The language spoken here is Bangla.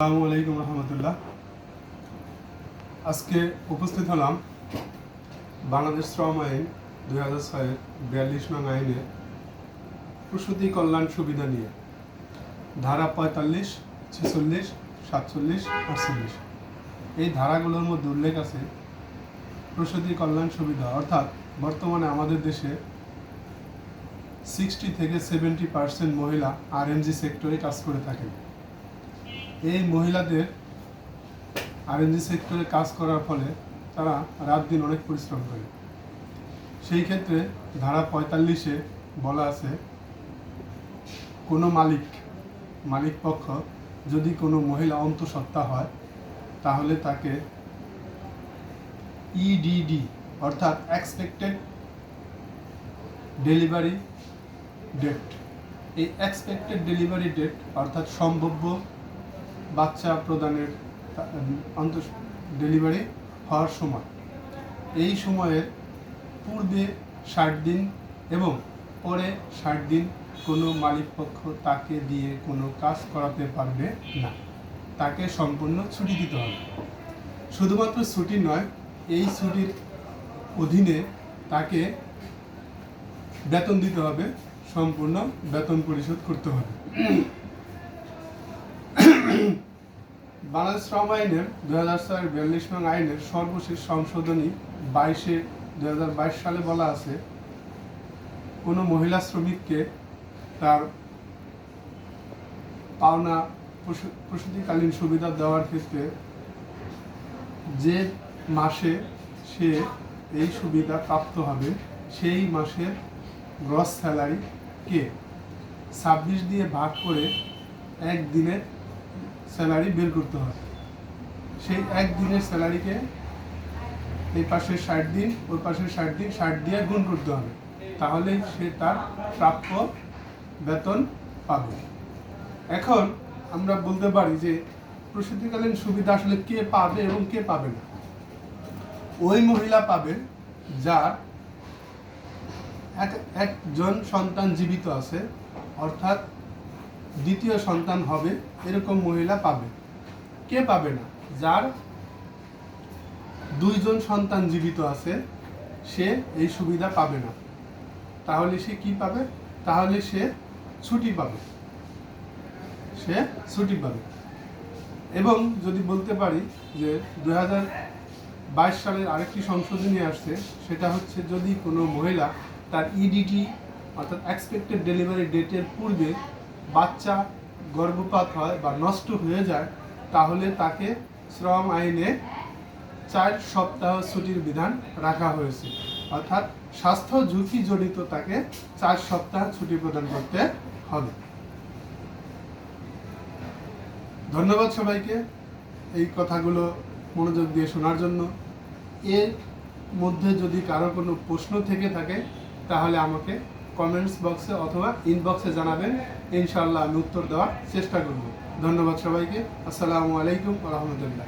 আসসালামু আলাইকুম রহমতুল্লাহ। আজকে উপস্থিত হলাম বাংলাদেশ শ্রম আইন 2006 42 নং আইনের প্রসূতি কল্যাণ সুবিধা নিয়ে ধারা 45, 46, 47, 48 এই ধারাগুলোর মধ্যে উল্লেখ আছে প্রসূতি কল্যাণ সুবিধা, অর্থাৎ বর্তমানে আমাদের দেশে 60 থেকে 70% মহিলা আরএনজি সেক্টরে কাজ করে থাকেন। এই মহিলাদের আরএনজি সেক্টরে কাজ করার ফলে তারা রাত দিন অনেক পরিশ্রম করে। সেই ক্ষেত্রে ধারা 45-এ বলা আছে কোনো মালিক পক্ষ যদি কোনো মহিলা অন্তঃসত্ত্বা হয় তাহলে তাকে ইডিডি অর্থাৎ এক্সপেক্টেড ডেলিভারি ডেট, এই এক্সপেক্টেড ডেলিভারি ডেট অর্থাৎ সম্ভাব্য বাচ্চা প্রদানের ডেলিভারি হওয়ার সময়, এই সময়ের পূর্বে 60 দিন এবং পরে 60 দিন কোনো মালিকপক্ষ তাকে দিয়ে কোনো কাজ করাতে পারবে না, তাকে সম্পূর্ণ ছুটি দিতে হবে। শুধুমাত্র ছুটি নয়, এই ছুটির অধীনে তাকে বেতন দিতে হবে, সম্পূর্ণ বেতন পরিশোধ করতে হবে। বাংলাদেশ শ্রম আইনের 2004-42 নং আইনের সর্বশেষ সংশোধনী 22 সালে বলা আছে কোনো মহিলা শ্রমিককে তার পাওনা প্রসূতিকালীন সুবিধা দেওয়ার ক্ষেত্রে যে মাসে সে এই সুবিধা প্রাপ্ত হবে সেই মাসের গ্রস স্যালারিকে 26 দিয়ে ভাগ করে একদিনের স্যালারি বের করতে হবে। সেই একদিনের স্যালারিকে এই পাশে 60 দিন, ওই পাশে 60 দিন, 60 দিয়ে গুণ করতে হবে, তাহলেই সে তার প্রাপ্য বেতন পাবে। এখন আমরা বলতে পারি যে প্রসূতিকালীন সুবিধা আসলে কে পাবে এবং কে পাবে না। ওই মহিলা পাবে যার একজন সন্তান জীবিত আছে, অর্থাৎ দ্বিতীয় সন্তান হবে এরকম মহিলা পাবে। কে পাবে না? যার 2 জন সন্তান জীবিত আছে সে এই সুবিধা পাবে না। তাহলে সে কি পাবে? তাহলে সে ছুটি পাবে, এবং যদি বলতে পারি যে 2022 সালের আরেকটি সংশোধনী আসছে, সেটা হচ্ছে যদি কোনো মহিলা তার ইডিটি অর্থাৎ এক্সপেক্টেড ডেলিভারি ডেটের পূর্বে বাচ্চা গর্ভপাত হয় বা নষ্ট হয়ে যায়, তাহলে তাকে শ্রম আইনে 4 সপ্তাহ ছুটির বিধান রাখা হয়েছে, অর্থাৎ স্বাস্থ্য ঝুঁকি জড়িত তাকে 4 সপ্তাহ ছুটি প্রদান করতে হবে। ধন্যবাদ সবাইকে এই কথাগুলো মনোযোগ দিয়ে শোনার জন্য। এর মধ্যে যদি কারো কোনো প্রশ্ন থেকে থাকে তাহলে আমাকে কমেন্টস বক্সে অথবা ইনবক্সে জানাবেন, ইনশাআল্লাহ আমি উত্তর দেওয়ার চেষ্টা করব। ধন্যবাদ সবাইকে। আসসালামু আলাইকুম ওয়া রাহমাতুল্লাহ।